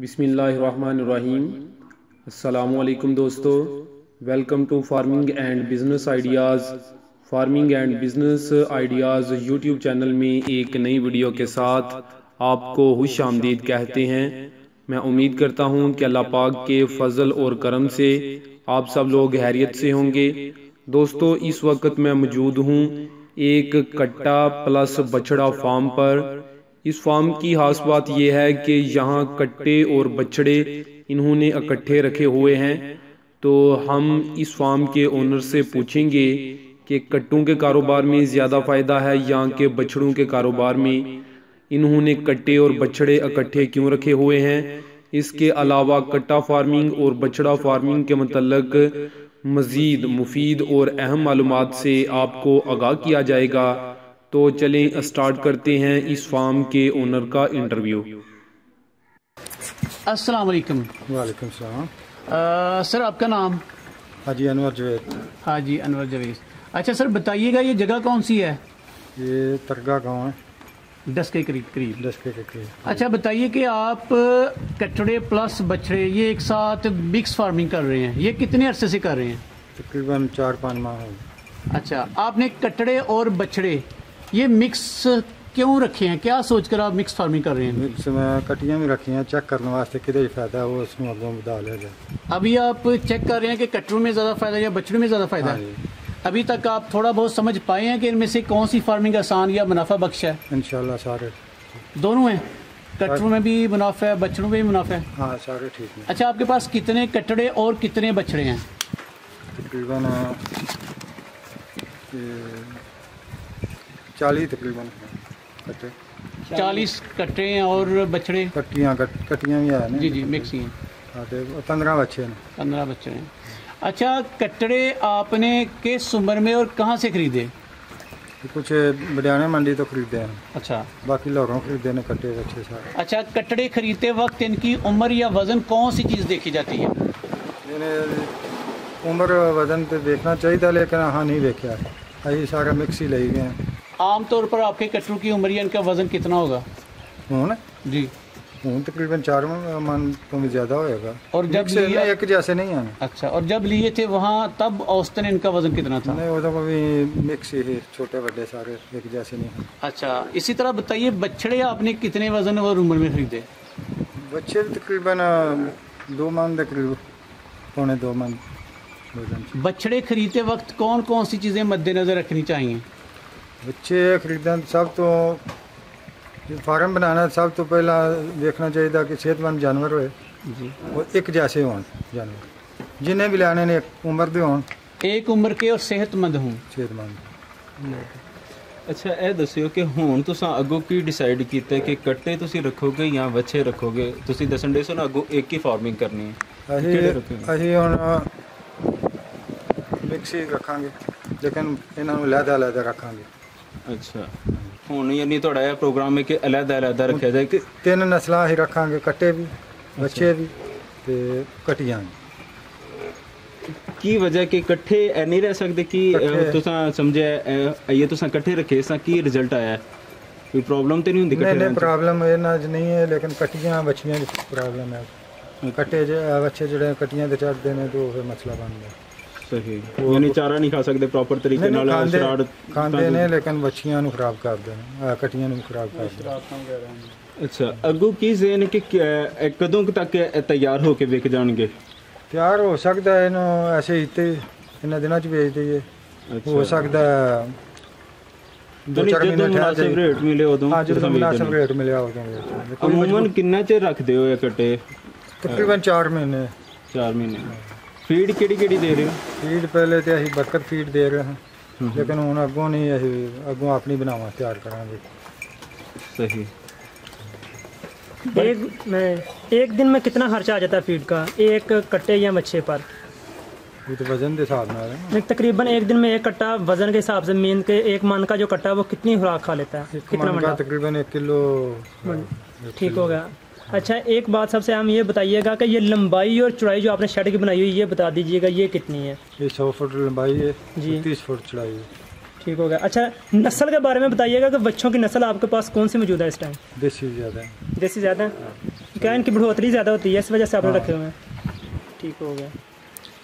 बिस्मिल्लाहिर्रहमानिर्रहीम। अस्सलामुअलैकुम दोस्तों, welcome to farming and business ideas YouTube channel में एक नई वीडियो के साथ आपको खुश आमदीद कहते हैं। मैं उम्मीद करता हूँ कि अल्लाह पाक के फजल और करम से आप सब लोग खैरियत से होंगे। दोस्तों, इस वक्त मैं मौजूद हूँ एक कट्टा प्लस बछड़ा फार्म पर। इस फार्म की खास बात यह है कि यहाँ कट्टे और बछड़े इन्होंने इकट्ठे रखे हुए हैं। तो हम इस फार्म के ओनर से पूछेंगे कि कट्टों के कारोबार में ज़्यादा फ़ायदा है या कि बछड़ों के कारोबार में, इन्होंने कट्टे और बछड़े इकट्ठे क्यों रखे हुए हैं। इसके अलावा कट्टा फार्मिंग और बछड़ा फार्मिंग के मतलब मज़ीद मुफीद और अहम मालूमात से आपको आगाह किया जाएगा। तो चलें स्टार्ट करते हैं इस फार्म के ओनर का इंटरव्यू। अस्सलाम वालेकुम। वालेकुम सलाम। सर, आपका नाम? हाजी अनवर जवेद। हाजी अनवर जवेद। अच्छा सर, बताइएगा ये जगह कौन सी है? ये तरगा गांव है, 10 के करीब। 10 के करीब। अच्छा, बताइए कि आप कटड़े प्लस बछड़े ये एक साथ मिक्स फार्मिंग कर रहे हैं, ये कितने अरसे से कर रहे हैं? तकरीबन 4-5 माह हो। अच्छा, आपने कटड़े और बछड़े ये मिक्स क्यों रखे हैं? क्या सोचकर आप मिक्स फार्मिंग कर रहे हैं? मिक्स में कटियाँ भी रखी हैं, चेक करने वास्ते किधर फायदा है वो उसमें अगों बता लिया जाए। अभी आप चेक कर रहे हैं कि कटड़ों में ज़्यादा फायदा या बछड़ों में ज़्यादा फायदा है? अभी तक आप थोड़ा बहुत समझ पाए हैं कि इनमें से कौन सी फार्मिंग आसान या मुनाफा बख्श है? इंशाल्लाह सारे दोनों हैं, कटड़ों में भी मुनाफा है, बछड़ों में भी मुनाफा है। हाँ, सारे ठीक हैं। अच्छा, आपके पास कितने कटड़े और कितने बछड़े हैं? तकरीबन 40 तकरीबन कट्टे। 40 कट्टे हैं और बछड़े? कटियाँ भी है ना? जी, मिक्स ही हैं। हाँ, तो 15 बच्चे हैं। 15 बच्चे हैं। अच्छा, कटड़े आपने किस उम्र में और कहाँ से खरीदे? कुछ बडियाना मंडी तो खरीदे हैं। अच्छा, बाकी लोगों खरीदे ने कट्टे बच्चे सारे। अच्छा, कटड़े खरीदते वक्त इनकी उम्र या वजन कौन सी चीज़ देखी जाती है? उम्र वजन तो देखना चाहिए, लेकिन हाँ नहीं देखा, अभी सारा मिक्स ही ले गए हैं। आमतौर पर आपके कटड़ों की उम्र या इनका वजन कितना होगा? हूँ जी, तकरीबन 4 मन तो ज़्यादा होएगा। और जब लिया एक जैसे नहीं है। अच्छा, और जब लिए थे वहाँ तब औसतन इनका वजन कितना था? नहीं, वो तो कभी मिक्स ही है, छोटे बड़े सारे एक जैसे नहीं है। अच्छा, इसी तरह बताइए बछड़े आपने कितने वजन और उम्र में खरीदे? बच्चे तकरीबन 2 मन के करीब, 1.25-2 मन वजन। बछड़े खरीदते वक्त कौन कौन सी चीज़ें मद्देनज़र रखनी चाहिए? बच्चे खरीदना सब तो फार्म बनाना सब तो पहला देखना चाहिए कि सेहतमंद जानवर होए जी, वो एक जैसे हों जानवर, जिन्हें भी लाने ने उम्र दे हों, एक उम्र के और सेहतमंद हूँ। सेहतमंद। अच्छा, ਇਹ ਦੱਸਿਓ ਕਿ ਹੁਣ ਤੁਸੀਂ ਅੱਗੋਂ ਕੀ ਡਿਸਾਈਡ ਕੀਤਾ ਕਿ ਕੱਟੇ ਤੁਸੀਂ ਰੱਖੋਗੇ ਜਾਂ ਬੱਚੇ ਰੱਖੋਗੇ? ਤੁਸੀਂ ਦੱਸਣ ਦੇ ਸੋ ਨਾ ਅੱਗੋਂ ਇੱਕ ਹੀ ਫਾਰਮਿੰਗ ਕਰਨੀ ਹੈ। ਅਸੀਂ ਹੁਣ ਮਿਕਸ ਹੀ ਰੱਖਾਂਗੇ, ਲੇਕਿਨ ਇਹਨਾਂ ਨੂੰ ਅਲੱਗ-ਅਲੱਗ ਰੱਖਾਂਗੇ। ਅੱਛਾ, ਹੁਣ ਯਾਨੀ ਤੁਹਾਡਾ ਇਹ ਪ੍ਰੋਗਰਾਮ ਹੈ ਕਿ ਅਲੱਗ-ਅਲੱਗ ਰੱਖਿਆ ਜਾਏ ਕਿ 3 ਨਸਲਾਂ ਹੀ ਰੱਖਾਂਗੇ, ਕੱਟੇ ਵੀ, ਬੱਚੇ ਵੀ ਤੇ ਕਟੀਆਂ ਵੀ। ਕੀ ਵਜ੍ਹਾ ਕਿ ਇਕੱਠੇ ਨਹੀਂ ਰਹਿ ਸਕਦੇ ਕਿ ਤੁਸੀਂ ਸਮਝਿਆ ਇਹ ਤੁਸੀਂ ਇਕੱਠੇ ਰੱਖੇ ਇਸ ਕੀ ਰਿਜ਼ਲਟ ਆਇਆ? ਕੋਈ ਪ੍ਰੋਬਲਮ ਤੇ ਨਹੀਂ ਹੁੰਦੀ? नहीं, प्रॉब्लम ਇਹਨਾਂ 'ਚ नहीं है, लेकिन कटियां बच्चियां ਦੀ प्रॉब्लम है। कट्टे बच्चे ਜਿਹੜੇ कटियां ਤੇ ਚੜਦੇ ਨੇ तो ਫਿਰ ਮਸਲਾ ਬਣ ਗਿਆ। ਸਹੀ, ਯਾਨੀ ਚਾਰਾ ਨਹੀਂ ਖਾ ਸਕਦੇ ਪ੍ਰੋਪਰ ਤਰੀਕੇ ਨਾਲ? ਖਾਂਦੇ ਨੇ, ਲੇਕਿਨ ਬੱਚੀਆਂ ਨੂੰ ਖਰਾਬ ਕਰਦੇ ਨੇ, ਕਟੀਆਂ ਨੂੰ ਖਰਾਬ ਕਰਦੇ ਨੇ। ਅੱਛਾ, ਅੱਗੋਂ ਕੀ ਜ਼ੇਨ ਕਿ ਕਦੋਂ ਤੱਕ ਤਿਆਰ ਹੋ ਕੇ ਵਿਕ ਜਾਣਗੇ? ਤਿਆਰ ਹੋ ਸਕਦਾ ਇਹਨੂੰ ਐਸੇ ਹੀ ਤੇ ਇਹਨਾਂ ਦਿਨਾਂ 'ਚ ਵੇਚ ਦਈਏ, ਹੋ ਸਕਦਾ 2-4 ਮਹੀਨੇ ਮੁਨਾਸਿਬ ਰੇਟ ਮਿਲੇ ਉਦੋਂ। ਹਾਂ, ਜਦੋਂ ਮੁਨਾਸਿਬ ਰੇਟ ਮਿਲਿਆ ਉਦੋਂ ਵੇਚਾਂਗੇ। ਅਮੂਮਨ ਕਿੰਨਾ ਚਿਰ ਰੱਖਦੇ ਹੋ ਇਹ ਕੱਟੇ? ਤਕਰੀਬਨ 4 ਮਹੀਨੇ। 4 ਮਹੀਨੇ। ਫੀਡ ਕਿਹੜੀ ਦੇ ਰਹੇ ਹੋ? ਫੀਡ ਪਹਿਲੇ ਤੇ ਅਸੀਂ ਬਰਕਤ ਫੀਡ ਦੇ ਰਹੇ ਹਾਂ, लेकिन ਹੁਣ ਅੱਗੋਂ ਨਹੀਂ, ਅਸੀਂ ਅੱਗੋਂ ਆਪਣੀ ਬਣਾਵਾਂ ਤਿਆਰ ਕਰਾਂਗੇ। सही। एक दिन में कितना खर्चा आ जाता है फीड का, एक कट्टे या बच्चे पर? ये तो वजन के हिसाब में तकरीबन एक दिन में एक कट्टा वजन के हिसाब से मीन के एक मन का जो कट्टा है वो कितनी खुराक खा लेता है? कितना मन का? तकरीबन 1 किलो। ठीक हो गया। अच्छा, एक बात सबसे हम ये बताइएगा कि ये लंबाई और चौड़ाई जो आपने शेड की बनाई हुई ये बता दीजिएगा, ये कितनी है? ये 100 फुट लंबाई है जी, 30 फुट चौड़ाई है। ठीक हो गया। अच्छा, नस्ल के बारे में बताइएगा कि बच्चों की नस्ल आपके पास कौन सी मौजूद है इस टाइम? देसी ज़्यादा है। देसी ज़्यादा है? क्या इनकी बढ़ोतरी ज़्यादा होती है, इस वजह से आपने रखे हुए हैं? ठीक हो गया।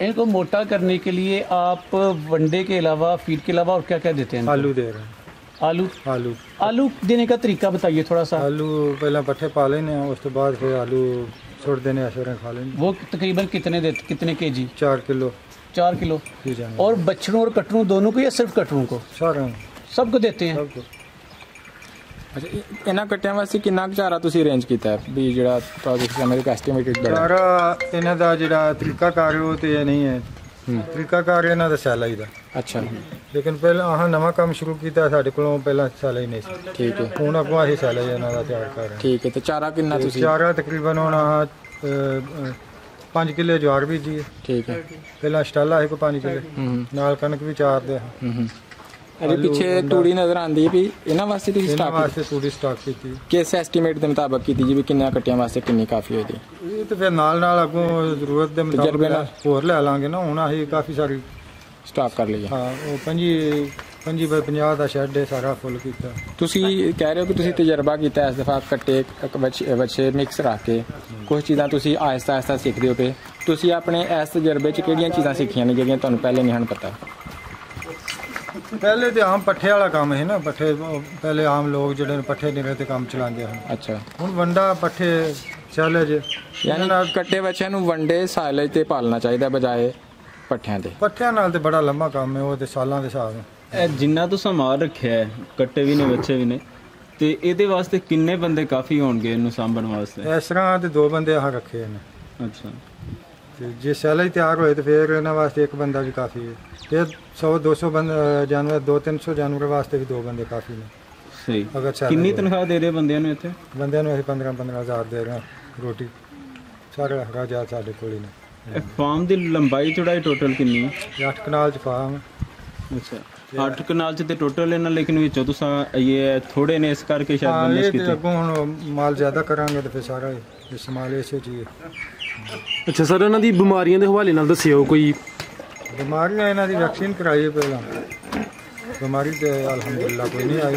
इनको मोटा करने के लिए आप वनडे के अलावा, फीड के अलावा और क्या क्या देते हैं इनको? आलू दे रहे हैं। आलू आलू आलू देने का तरीका बताइए थोड़ा सा। आलू पहले पट्ठे पा लेने, उस तो बाद फिर आलू छोड़ देने, असर खा लेने। वो तकरीबन कितने केजी? 4 kilo 4 kilo. पी जाने। और बछड़ों और कटरों दोनों को या सिर्फ कटरों को? सारा सबको देते हैं? सबको। ਅੱਛਾ ਇਹਨਾਂ ਕੱਟਿਆਂ ਵਾਸਤੇ ਕਿੰਨਾ ਕੁ ਚਾਰਾ ਤੁਸੀਂ ਅਰੇਂਜ ਕੀਤਾ ਹੈ ਵੀ ਜਿਹੜਾ ਤੁਸੀਂ ਸਮੇਂ ਦਾ ਐਸਟੀਮੇਟਡ ਬੜਾ ਸਾਰਾ ਇਹਨਾਂ ਦਾ ਜਿਹੜਾ ਤਰੀਕਾਕਾਰ ਉਹ ਤੇ ਇਹ ਨਹੀਂ ਹੈ। ਤਰੀਕਾਕਾਰ ਇਹਨਾਂ ਦਾ ਸੈਲਾ ਹੀ ਦਾ। ਅੱਛਾ ਲੇਕਿਨ ਪਹਿਲਾਂ ਆਹ ਨਵਾਂ ਕੰਮ ਸ਼ੁਰੂ ਕੀਤਾ ਸਾਡੇ ਕੋਲੋਂ, ਪਹਿਲਾਂ ਸੈਲਾ ਹੀ ਨਹੀਂ ਸੀ। ਠੀਕ ਹੈ ਹੁਣ ਅੱਗੋਂ ਅਸੀਂ ਸੈਲਾ ਹੀ ਇਹਨਾਂ ਦਾ ਤਿਆਰ ਕਰ ਰਹੇ ਹਾਂ। ਠੀਕ ਹੈ ਤੇ ਚਾਰਾ ਕਿੰਨਾ ਤੁਸੀਂ? ਚਾਰਾ ਤਕਰੀਬਨ ਹੁਣ 5 ਕਿੱਲੇ ਜਵਾਰ ਬੀਜੀ ਹੈ। ਠੀਕ ਹੈ ਪਹਿਲਾਂ ਸਟਾਲਾ ਹੈ ਕੋ 5 ਕਿੱਲੇ, ਨਾਲ ਕਣਕ ਵੀ ਚਾਰ ਦੇ। ਇਹਦੇ ਪਿੱਛੇ ਤੂੜੀ ਨਜ਼ਰ ਆਉਂਦੀ ਹੈ ਵੀ ਇਹਨਾਂ ਵਾਸਤੇ ਤੁਸੀਂ ਇਹਨਾਂ ਸਟਾਕ ਵਾਸਤੇ ਤੂੜੀ ਸਟਾਕ ਕੀਤੀ। ਕਿਸ ਐਸਟੀਮੇਟ ਦੇ ਮੁਤਾਬਕ ਕੀਤੀ ਜੀ ਵੀ ਕਿੰਨਾ ਕੱਟਿਆਂ ਵਾਸਤੇ ਕਿੰਨੀ ਕਾਫੀ ਹੋਏਗੀ? ਇਹ ਤੇ ਫਿਰ ਨਾਲ ਅੱਗੋਂ ਜ਼ਰੂਰਤ ਦੇ ਤਜਰਬੇ ਨਾਲ ਮੁਤਾਬਕ ਹੋਰ ਲੈ ਲਾਂਗੇ ਨਾ। ਹੁਣ ਅਸੀਂ ਕਾਫੀ ਸਾਰੀ ਸਟਾਕ ਕਰ ਲਈਏ। ਹਾਂ ਉਹ 25 ਬਾਈ 50 ਦਾ ਸ਼ੈੱਡ ਹੈ, ਸਾਰਾ ਫੁੱਲ ਕੀਤਾ। ਤੁਸੀਂ ਕਹਿ ਰਹੇ ਹੋ ਕਿ ਤੁਸੀਂ ਤਜਰਬਾ ਕੀਤਾ ਇਸ ਦਫਾ ਕੱਟੇ ਵੱਛੇ ਮਿਕਸ ਰੱਖ ਕੇ, ਕੁਝ ਚੀਜ਼ਾਂ ਤੁਸੀਂ ਆਹਿਸਤਾ ਆਹਿਸਤਾ ਸਿੱਖਦੇ ਹੋ ਪਏ। ਤੁਸੀਂ ਆਪਣੇ ਇਸ ਤਜਰਬੇ 'ਚ ਕਿਹੜੀਆਂ ਚੀਜ਼ਾਂ ਸਿੱਖੀਆਂ ਨੇ ਜਿਹੜੀਆਂ ਤੁਹਾਨੂੰ ਪਹਿਲੇ ਨਹੀਂ ਹਨ ਪਤਾ? ਪਹਿਲੇ ਤੇ ਆਮ ਪੱਠੇ ਵਾਲਾ ਕੰਮ ਹੈ ਨਾ। ਪੱਠੇ ਪਹਿਲੇ ਆਮ ਲੋਕ ਜਿਹੜੇ ਪੱਠੇ ਨਿਰੇ ਤੇ ਕੰਮ ਚਲਾਉਂਦੇ ਹਨ। ਅੱਛਾ ਹੁਣ ਵੰਡਾ ਪੱਠੇ ਚੱਲੇ ਜੇ, ਯਾਨੀ ਕੱਟੇ ਬੱਚਿਆਂ ਨੂੰ ਵਨਡੇ ਸਾਈਲੇਜ ਤੇ ਪਾਲਣਾ ਚਾਹੀਦਾ ਬਜਾਏ ਪੱਠਿਆਂ ਦੇ। ਪੱਠਿਆਂ ਨਾਲ ਤੇ ਬੜਾ ਲੰਮਾ ਕੰਮ ਹੈ, ਉਹ ਤੇ ਸਾਲਾਂ ਦੇ ਹਿਸਾਬ ਨਾਲ। ਇਹ ਜਿੰਨਾ ਤੁਸੀਂ ਮਾਰ ਰੱਖਿਆ ਹੈ, ਕੱਟੇ ਵੀ ਨੇ ਬੱਚੇ ਵੀ ਨੇ, ਤੇ ਇਹਦੇ ਵਾਸਤੇ ਕਿੰਨੇ ਬੰਦੇ ਕਾਫੀ ਹੋਣਗੇ ਇਹਨੂੰ ਸਾਂਭਣ ਵਾਸਤੇ? ਇਸ ਤਰ੍ਹਾਂ ਤੇ 2 ਬੰਦੇ ਆਹ ਰੱਖੇ ਨੇ। ਅੱਛਾ ਤੇ ਜੇ ਸੈਲਾ ਹੀ ਤਿਆਰ ਹੋਏ ਤੇ ਫਿਰ ਇਹਨਾਂ ਵਾਸਤੇ 1 ਬੰਦਾ ਵੀ ਕਾਫੀ ਹੈ। ਤੇ 100-200 ਜਾਨਵਰ, 200-300 ਜਾਨਵਰ ਵਾਸਤੇ ਵੀ 2 ਬੰਦੇ ਕਾਫੀ ਨੇ। ਸਹੀ। ਅਗਰ ਸੈਲਾ ਕਿੰਨੀ ਤਨਖਾਹ ਦੇ ਰਹੇ ਬੰਦਿਆਂ ਨੂੰ ਇੱਥੇ? ਬੰਦਿਆਂ ਨੂੰ ਅਸੀਂ 15-15 ਹਜ਼ਾਰ ਦੇ ਰਹੇ ਹਾਂ, ਰੋਟੀ ਸਾਰਾ ਹਜ਼ਾਰ ਸਾਡੇ ਕੋਲ ਹੀ ਨੇ। ਇਹ ਫਾਰਮ ਦੀ ਲੰਬਾਈ ਚੌੜਾਈ ਟੋਟਲ ਕਿੰਨੀ ਹੈ? 8 ਕਨਾਲ ਚ ਫਾਰਮ ਹੈ। ਅੱਛਾ 8 ਕਨਾਲ ਚ ਤੇ ਟੋਟਲ ਇਹਨਾਂ, ਲੇਕਿਨ ਵਿੱਚੋਂ ਤੁਸੀਂ ਇਹ ਥੋੜੇ ਨੇ ਇਸ ਕਰਕੇ ਸ਼ਾਇਦ ਹਾਂ, ਬੰਦਸ਼ ਇਹ ਤੇ ਕੀਤੀ। ਅੱਗੋਂ ਹੁਣ ਮਾਲ ਜ਼ਿਆਦਾ ਕਰਾਂਗੇ ਤੇ ਫਿਰ ਸਾਰਾ ਇਸਤੇਮਾਲ ਇਸੇ ਚੀਜ਼। ਅੱਛਾ ਸਰ, ਇਹਨਾਂ ਦੀ ਬਿਮਾਰੀਆਂ ਦੇ ਹਵਾਲੇ ਨਾਲ ਦੱਸਿਓ ਕੋਈ। ਬਿਮਾਰੀਆਂ ਇਹਨਾਂ ਦੀ ਵੈਕਸੀਨ ਕਰਾਈ ਹੈ ਪਹਿਲਾਂ। ਬਿਮਾਰੀ ਤੇ ਅਲਹਮਦੁਲਿਲਾ ਕੋਈ ਨਹੀਂ ਆਈ।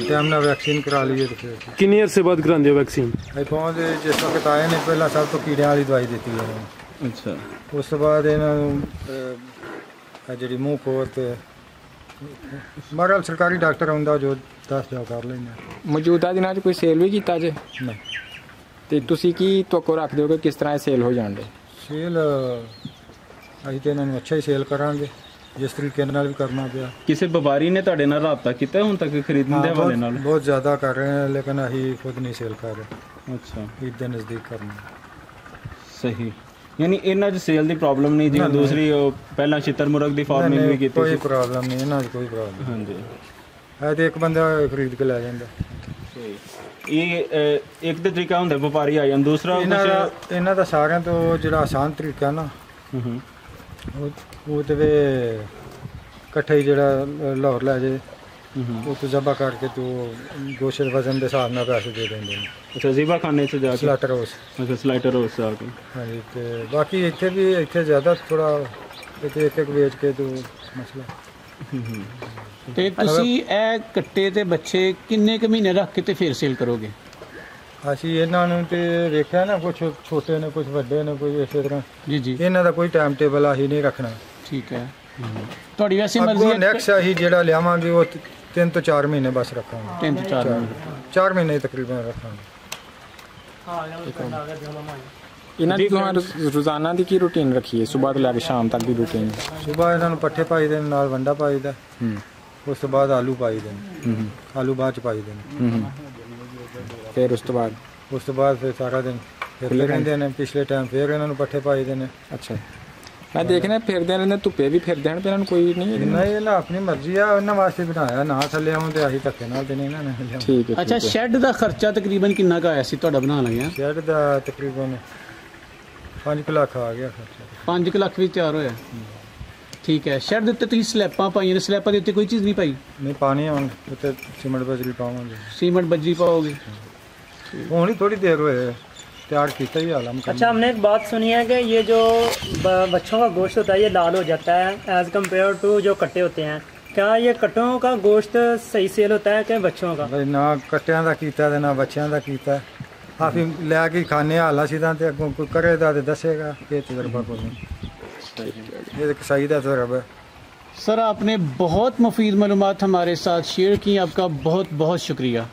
ਟਾਈਮ ਨਾਲ ਵੈਕਸੀਨ ਕਰਾ ਲਈਏ ਤੇ ਫਿਰ ਕਿੰਨੇ ਅਰਸੇ ਬਾਅਦ ਕਰਾਉਂਦੇ ਹੋ ਵੈਕਸੀਨ? ਇੱਥੋਂ ਦੇ ਜਿਸ ਵਕਤ ਆਏ ਨੇ ਪਹਿਲਾਂ ਸਭ ਤੋਂ ਕੀੜਿਆਂ ਵਾਲੀ ਦਵਾਈ ਦਿੱਤੀ ਹੈ ਇਹਨਾਂ ਨੂੰ। ਅੱਛਾ ਉਸ ਤੋਂ ਬਾਅਦ ਇਹਨਾਂ ਨੂੰ ਆਹ ਜਿਹੜੀ ਮੂੰਹ ਖੋਰ ਤੇ ਮਰਲ ਸਰਕਾਰੀ ਡਾਕਟਰ ਆਉਂਦਾ ਜੋ ਦੱਸਦਾ ਕਰ ਲੈਂਦੇ। ਮੌਜੂਦਾ ਦਿਨਾਂ 'ਚ ਕੋਈ ਸੇਲ ਵੀ ਕੀਤਾ ਜੇ? ਨਹੀਂ ਤੇ ਤੁਸੀਂ ਕੀ ਤੋਕੋ ਰੱਖਦੇ ਹੋ ਕਿ ਕਿਸ ਤਰ੍ਹਾਂ ਇਹ ਸੇਲ ਹੋ ਜਾਣਗੇ? ਸੇਲ ਅਸੀਂ ਤੇ ਇਹਨਾਂ ਨੂੰ ਅੱਛਾ ਹੀ ਸੇਲ ਕਰਾਂਗੇ, ਜਿਸ ਤਰੀਕੇ ਨਾਲ ਵੀ ਕਰਨਾ ਪਿਆ। ਕਿਸੇ ਵਪਾਰੀ ਨੇ ਤੁਹਾਡੇ ਨਾਲ ਰਾਬਤਾ ਕੀਤਾ ਹੁਣ ਤੱਕ ਖਰੀਦਣ ਦੇ ਹਵਾਲੇ ਨਾਲ? ਬਹੁਤ ਜ਼ਿਆਦਾ ਕਰ ਰਹੇ ਹਾਂ, ਲੇਕਿਨ ਅਸੀਂ ਖੁਦ ਨਹੀਂ ਸੇਲ ਕਰ ਰਹੇ। ਅੱਛਾ ਈਦ ਦੇ ਨਜ਼ਦੀਕ ਕਰਨਾ। ਸਹੀ। ਯਾਨੀ ਇਹਨਾਂ 'ਚ ਸੇਲ ਦੀ ਪ੍ਰੋਬਲਮ ਨਹੀਂ, ਜਿਵੇਂ ਦੂਸਰੀ ਉਹ ਪਹਿਲਾਂ ਛਿੱਤਰ ਮੁਰਗ ਦੀ ਫਾਰਮਿੰਗ ਵੀ ਕੀਤੀ ਕੋਈ ਸੀ। ਪ੍ਰੋਬਲਮ ਨਹੀਂ ਇਹਨਾਂ 'ਚ, ਕੋਈ ਪ੍ਰੋਬਲਮ ਹਾਂਜੀ ਹੈ। ਤੇ ਇੱਕ ਬੰਦਾ ਖਰੀਦ ਕੇ ਲੈ ਜਾਂਦਾ। ਇਹ ਇੱਕ ਤੇ ਤਰੀਕਾ ਹੁੰਦਾ ਵਪਾਰੀ ਆ ਜਾਂਦਾ, ਦੂਸਰਾ ਇਹਨਾਂ ਦਾ ਸਾਰਿਆਂ ਤੋਂ ਜਿਹੜਾ ਆਸਾਨ ਤਰੀਕਾ ਨਾ ਉਹ ਤੇ ਵੇ ਇਕੱਠੇ ਹੀ ਜਿਹੜਾ ਲਾਹੌਰ ਲੈ ਜੇ ਉਹ ਤੋਂ ਜ਼ਬਾ ਕਰਕੇ ਤੂੰ ਗੋਸ਼ਤ ਵਜ਼ਨ ਦੇ ਹਿਸਾਬ ਨਾਲ ਪੈਸੇ ਦੇ ਦਿੰਦੇ ਨੇ। ਅੱਛਾ ਜ਼ੀਬਾ ਖਾਨੇ 'ਚ ਜਾ ਕੇ? Slaughter house. ਅੱਛਾ ਸਲਾਈਟਰ ਹਾਊਸ ਆ ਕੇ। ਹਾਂਜੀ। ਤੇ ਬਾਕੀ ਇੱਥੇ ਵੀ ਇੱਥੇ ਜ਼ਿਆਦਾ ਥੋੜਾ ਇੱਥੇ ਇੱਕ ਵੇਚ ਕੇ ਤੂੰ ਮਸਲਾ। ਤੇ ਤੁਸੀਂ ਇਹ ਕੱਟੇ ਤੇ ਬੱਚੇ ਕਿੰਨੇ ਕੁ ਮਹੀਨੇ ਰੱਖ ਕੇ ਤੇ ਫਿਰ ਸੇਲ ਕਰੋਗੇ? ਅਸੀਂ ਇਹਨਾਂ ਨੂੰ ਤੇ ਵੇਖਿਆ ਨਾ, ਕੁਝ ਛੋਟੇ ਨੇ, ਕੁਝ ਵੱਡੇ ਨੇ, ਕੋਈ ਇਸੇ ਤਰ੍ਹਾਂ। ਜੀ ਜੀ ਇਹਨਾਂ ਦਾ ਕੋਈ ਟਾਈਮ ਟੇਬਲ ਆਹੀ ਨਹੀਂ ਰੱਖਣਾ। ਠੀਕ ਹੈ। ਤੁਹਾਡੀ ਵੈਸੇ ਅੱਗੋਂ ਮਰਜ਼ੀ ਹੈ? ਨੈਕਸਟ ਅਸੀਂ ਜਿਹੜਾ ਲਿਆਵਾਂਗੇ ਉਹ 3 ਤੋਂ 4 ਮਹੀਨੇ ਬਸ ਰੱਖਾਂਗੇ। 3 ਤੋਂ 4 4 ਮਹੀਨੇ ਤਕਰੀਬਨ ਰੱਖਾਂਗੇ। ਇਹਨਾਂ ਦੀ ਰੋਜ਼ਾਨਾ ਦੀ ਕੀ ਰੂਟੀਨ ਰੱਖੀ ਹੈ, ਸਵੇਰ ਤੋਂ ਲੈ ਕੇ ਸ਼ਾਮ ਤੱਕ ਦੀ ਰੂਟੀਨ? ਸਵੇਰ ਇਹਨਾਂ ਨੂੰ ਪੱਠੇ ਪਾਈ ਦੇ ਨਾਲ ਵੰਡਾ ਪਾਈ ਦਾ। ਉਸ ਤੋਂ ਬਾਅਦ ਆਲੂ ਪਾਈ ਦੇ ਨੇ। ਆਲੂ ਬਾਅਦ ਚ ਪਾਈ ਦੇ ਨੇ। ਫਿਰ ਉਸ ਤੋਂ ਬਾਅਦ ਫਿਰ ਸਾਰਾ ਦਿਨ ਫਿਰਦੇ ਰਹਿੰਦੇ ਨੇ। ਪਿਛਲੇ ਟਾਈਮ ਫਿਰ ਇਹਨਾਂ ਨੂੰ ਪੱਠੇ ਪਾਈ ਦੇ ਨੇ। ਅੱਛਾ ਮੈਂ ਦੇਖਣਾ ਫਿਰਦੇ ਰਹਿੰਦੇ, ਧੁੱਪੇ ਵੀ ਫਿਰਦੇ ਹਨ, ਇਹਨਾਂ ਨੂੰ ਕੋਈ ਨਹੀਂ? ਨਹੀਂ, ਇਹਨਾਂ ਆਪਣੀ ਮਰਜ਼ੀ ਆ, ਉਹਨਾਂ ਵਾਸਤੇ ਬਣਾਇਆ। ਨਾ ਥੱਲੇ ਆਉਂ ਤੇ ਆਹੀ ਧੱਕੇ ਨਾਲ ਤੇ ਨਹੀਂ ਇਹਨਾਂ ਨੇ ਲਿਆਉਣਾ। ਠੀਕ ਹੈ। ਅੱਛਾ ਸ਼ੈੱਡ ਦਾ ਖਰਚਾ ਤਕਰੀਬਨ ਕਿੰਨਾ ਕੁ ਆਇਆ ਸੀ ਤੁਹਾਡਾ ਬਣਾਉਣ ਲੱਗਿਆ? ਸ਼ੈੱਡ ਦਾ ਤਕਰੀਬਨ 5 ਲੱਖ ਆ ਗਿਆ ਖਰਚਾ। 5 ਲੱਖ ਵਿੱਚ ਤਿਆਰ ਹੋਇਆ? ਠੀਕ ਹੈ। ਸ਼ੈੱਡ ਦੇ ਉੱਤੇ ਤੁਸੀਂ ਸਲੈਬਾਂ ਪਾਈਆਂ ਨੇ, ਸਲੈਬਾਂ ਦੇ ਉੱਤੇ ਕੋਈ ਚੀਜ਼ ਨਹੀਂ ਪਾਈ? ਨਹੀਂ ਪਾਣੀ ਹੁਣ ਉੱਤੇ ਸੀਮੈਂਟ ਬਜਰੀ ਪਾਵਾਂਗੇ। सीमेंट बजरी पाओगे? ਹੁਣ ਹੀ ਥੋੜੀ ਦੇਰ ਹੋਏ तैयार किया ही आलम। अच्छा हमने एक बात सुनी है कि ये जो बच्चों का गोश्त होता है ये लाल हो जाता है एज़ कम्पेयर टू जो कट्टे होते हैं। क्या ये कट्टों का गोश्त सही सेल होता है कि बच्चों का? भाई ना कट्टियां दा कीता ते ना बच्चियां दा कीता। आप ही लैके खाने हाल सीधा तो अगों कोई करेगा तो दसेगा ये तजर्बा को ये सही का तजर्बा है। सर आपने बहुत मुफीद मालूमात हमारे साथ शेयर की, आपका बहुत बहुत शुक्रिया।